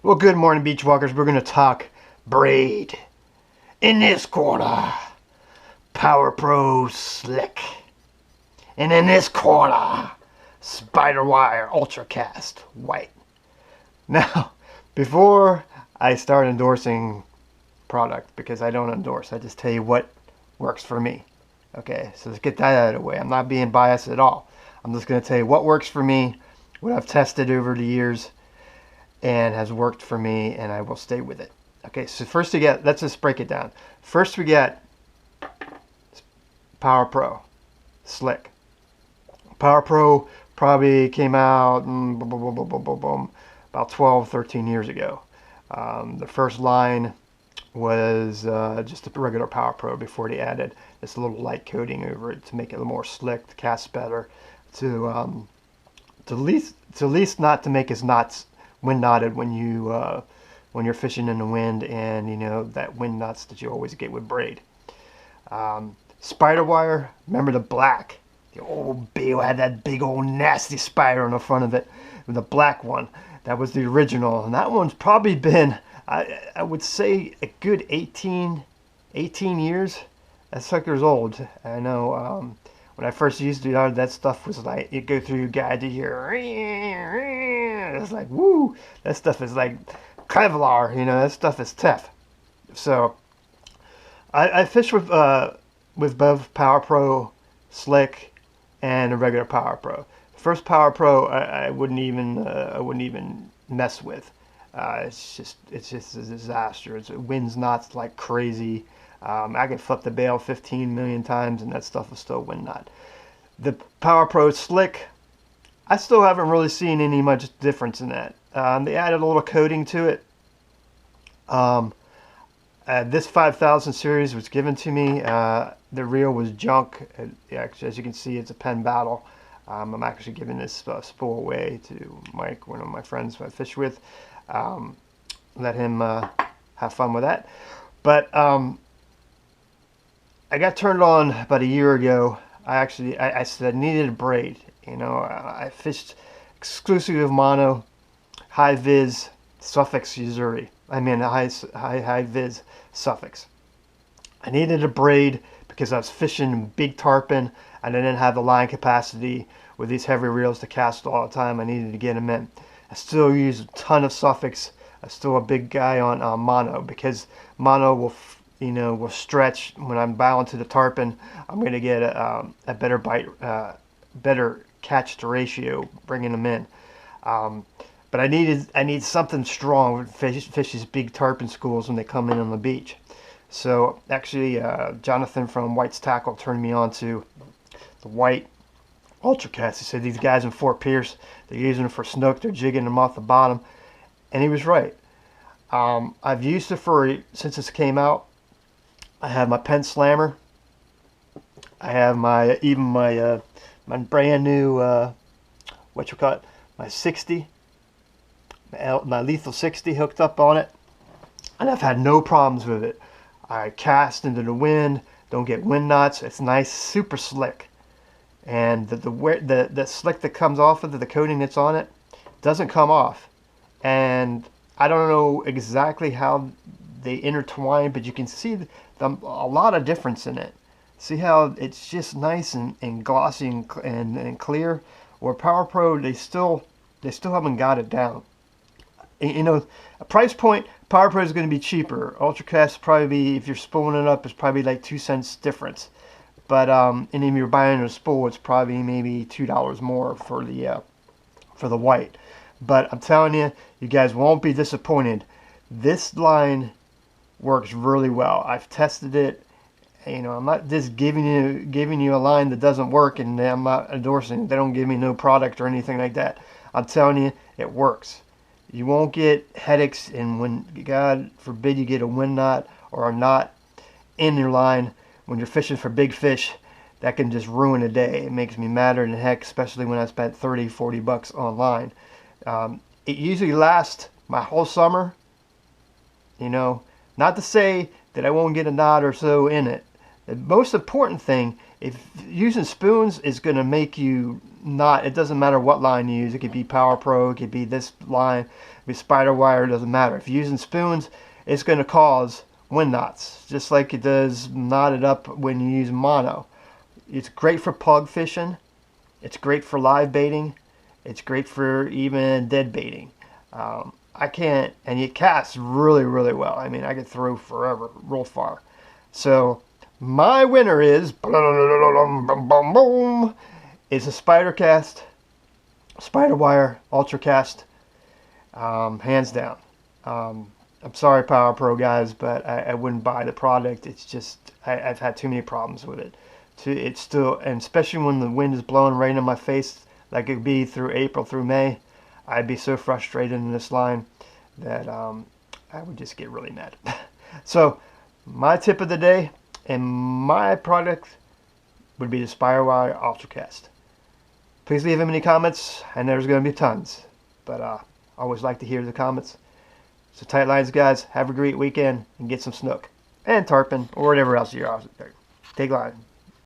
Well, good morning, beach walkers. We're going to talk braid. In this corner, Power Pro Slick. And in this corner, Spiderwire Ultracast White. Now, before I start endorsing product, because I don't endorse, I just tell you what works for me. Okay, so let's get that out of the way. I'm not being biased at all. I'm just going to tell you what works for me, what I've tested over the years, and has worked for me, and I will stay with it. Okay, so first we get, let's just break it down. First we get Power Pro Slick. Power Pro probably came out about 12, 13 years ago. The first line was just a regular Power Pro before they added this little light coating over it to make it a little more slick, to cast better, to least not to make his knots wind knotted when you're fishing in the wind, and you know that wind knots that you always get with braid. Spiderwire, remember the black? The old Bill had that big old nasty spider on the front of it, the black one. That was the original, and that one's probably been, I would say, a good 18 years. That sucker's old. I know. When I first used it, that stuff was like, you go through your guide to hear, it's like, woo, that stuff is like Kevlar, you know, that stuff is tough. So, I fish with both Power Pro Slick and a regular Power Pro. First Power Pro, I wouldn't even mess with. It's just a disaster. It winds knots like crazy. I can flip the bail 15 million times and that stuff will still wind knot. The Power Pro Slick, I still haven't really seen any much difference in that. They added a little coating to it. This 5000 series was given to me. The reel was junk. Actually, as you can see, it's a pen battle. I'm actually giving this spool away to Mike, one of my friends who I fish with. Let him have fun with that. But I got turned on about a year ago. I said I needed a braid. You know, I fished exclusively with mono, high vis, Suffolk, Missouri. I mean, high vis Suffolk. I needed a braid because I was fishing big tarpon and I didn't have the line capacity with these heavy reels to cast all the time. I needed to get them in. I still use a ton of Suffolks. I'm still a big guy on mono because mono will stretch when I'm bowing to the tarpon. I'm going to get a better bite, better catch to ratio bringing them in. But I need something strong to fish these big tarpon schools when they come in on the beach. So actually, Jonathan from White's Tackle turned me on to the White Ultracast. He said these guys in Fort Pierce, they're using them for snook, they're jigging them off the bottom, and he was right. I've used it since this came out. I have my Pen Slammer. I have my brand new my 60, my Lethal 60 hooked up on it, and I've had no problems with it. I cast into the wind, don't get wind knots. It's nice, super slick, and the slick that comes off of it, the coating that's on it, doesn't come off. And I don't know exactly how they intertwine, but you can see a lot of difference in it. See how it's just nice and glossy and clear. Where Power Pro, they still haven't got it down. You know, a price point, Power Pro is going to be cheaper. Ultracast probably, if you're spooling it up, it's probably like 2 cents difference. But and if you're buying a spool, it's probably maybe $2 more for the white. But I'm telling you, you guys won't be disappointed. This line works really well. I've tested it. You know, I'm not just giving you a line that doesn't work, and I'm not endorsing it. They don't give me no product or anything like that. I'm telling you, it works. You won't get headaches, and when, God forbid, you get a wind knot or a knot in your line when you're fishing for big fish, that can just ruin a day. It makes me madder than heck, especially when I spent 30, 40 bucks online. It usually lasts my whole summer. You know, not to say that I won't get a knot or so in it. The most important thing If using spoons is going to make you not, it doesn't matter what line you use. It could be Power Pro, it could be this line, it could be Spiderwire, it doesn't matter. If you're using spoons, it's going to cause wind knots, just like it does knotted up when you use mono. It's great for plug fishing. It's great for live baiting. It's great for even dead baiting. I can't, and it casts really, really well. I mean, I could throw forever, real far. So my winner is a Spider Cast, Spiderwire Ultra Cast, hands down. I'm sorry, Power Pro guys, but I wouldn't buy the product. It's just I've had too many problems with it. It's still, and especially when the wind is blowing right in my face, like it'd be through April through May, I'd be so frustrated in this line that I would just get really mad. So my tip of the day and my product would be the Spiderwire UltraCast. Please leave them any comments, and there's going to be tons, but I always like to hear the comments. So tight lines, guys. Have a great weekend and get some snook and tarpon or whatever else you're out there. Take line.